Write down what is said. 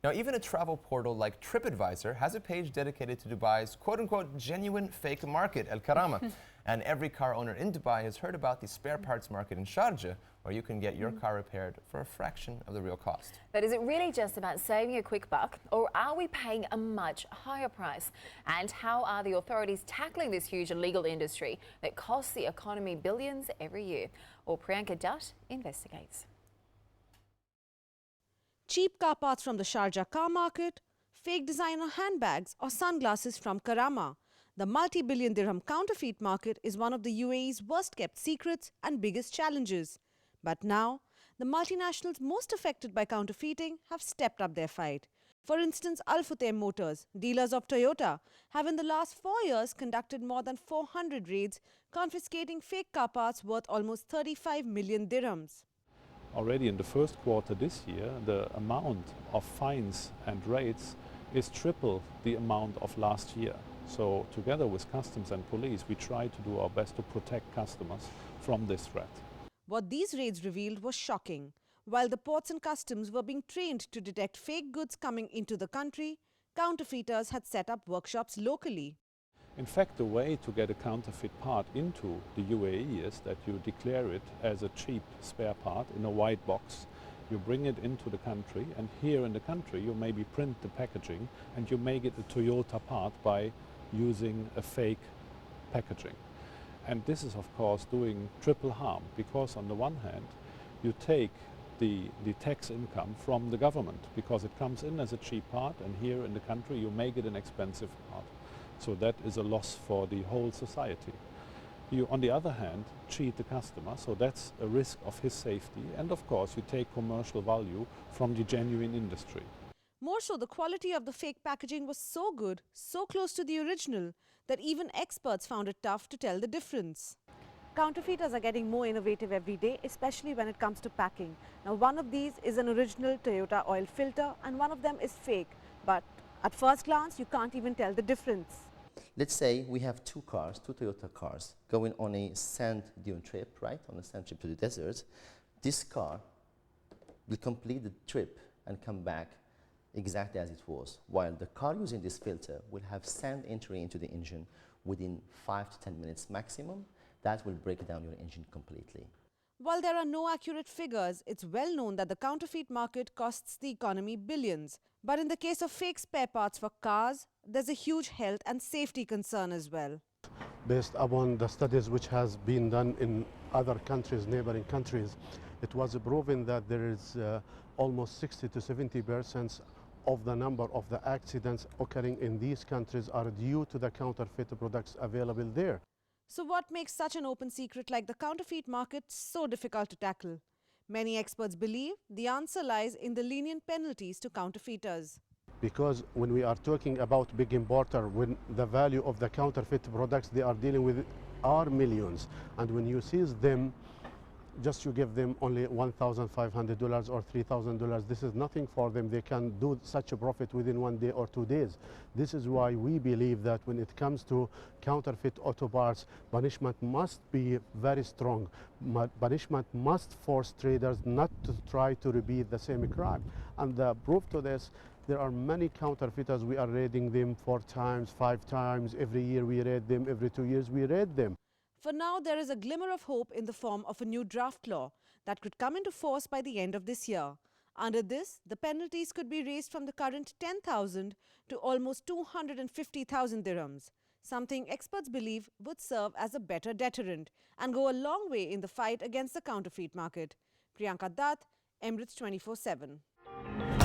Now, even a travel portal like Tripadvisor has a page dedicated to Dubai's quote-unquote genuine fake market, El Karama. And every car owner in Dubai has heard about the spare parts market in Sharjah, where you can get your car repaired for a fraction of the real cost. But is it really just about saving a quick buck, or are we paying a much higher price? And how are the authorities tackling this huge illegal industry that costs the economy billions every year? Well, Priyanka Dutt investigates. Cheap car parts from the Sharjah car market, fake designer handbags or sunglasses from Karama. The multi-billion dirham counterfeit market is one of the UAE's worst-kept secrets and biggest challenges. But now, the multinationals most affected by counterfeiting have stepped up their fight. For instance, Al Futtaim Motors, dealers of Toyota, have in the last 4 years conducted more than 400 raids, confiscating fake car parts worth almost 35 million dirhams. Already in the first quarter this year, the amount of fines and raids is triple the amount of last year. So together with customs and police, we try to do our best to protect customers from this threat. What these raids revealed was shocking. While the ports and customs were being trained to detect fake goods coming into the country, counterfeiters had set up workshops locally. In fact, the way to get a counterfeit part into the UAE is that you declare it as a cheap spare part in a white box. You bring it into the country, and here in the country you maybe print the packaging and you make it a Toyota part by using a fake packaging. And this is of course doing triple harm, because on the one hand you take the tax income from the government because it comes in as a cheap part, and here in the country you make it an expensive part. So that is a loss for the whole society. You, on the other hand, cheat the customer, so that's a risk of his safety, and of course you take commercial value from the genuine industry. More so, the quality of the fake packaging was so good, so close to the original, that even experts found it tough to tell the difference. Counterfeiters are getting more innovative every day, especially when it comes to packing. Now, one of these is an original Toyota oil filter and one of them is fake, but at first glance you can't even tell the difference. Let's say we have two Toyota cars, going on a sand dune trip, right? On a sand trip to the desert. This car will complete the trip and come back exactly as it was, while the car using this filter will have sand entry into the engine within 5 to 10 minutes maximum. That will break down your engine completely. While there are no accurate figures, it's well known that the counterfeit market costs the economy billions. But in the case of fake spare parts for cars, there's a huge health and safety concern as well. Based upon the studies which has been done in other countries, neighboring countries, it was proven that there is almost 60 to 70% of the number of the accidents occurring in these countries are due to the counterfeit products available there. So what makes such an open secret like the counterfeit market so difficult to tackle? Many experts believe the answer lies in the lenient penalties to counterfeiters. Because when we are talking about big importer, when the value of the counterfeit products they are dealing with are millions, and when you seize them, just you give them only $1,500 or $3,000, this is nothing for them. They can do such a profit within 1 day or 2 days. This is why we believe that when it comes to counterfeit auto parts, punishment must be very strong. Punishment must force traders not to try to repeat the same crime. And the proof to this, there are many counterfeiters. We are raiding them 4 times, 5 times. Every year we raid them, every 2 years we raid them. For now, there is a glimmer of hope in the form of a new draft law that could come into force by the end of this year. Under this, the penalties could be raised from the current 10,000 to almost 250,000 dirhams, something experts believe would serve as a better deterrent and go a long way in the fight against the counterfeit market. Priyanka Dutt, Emirates 24/7.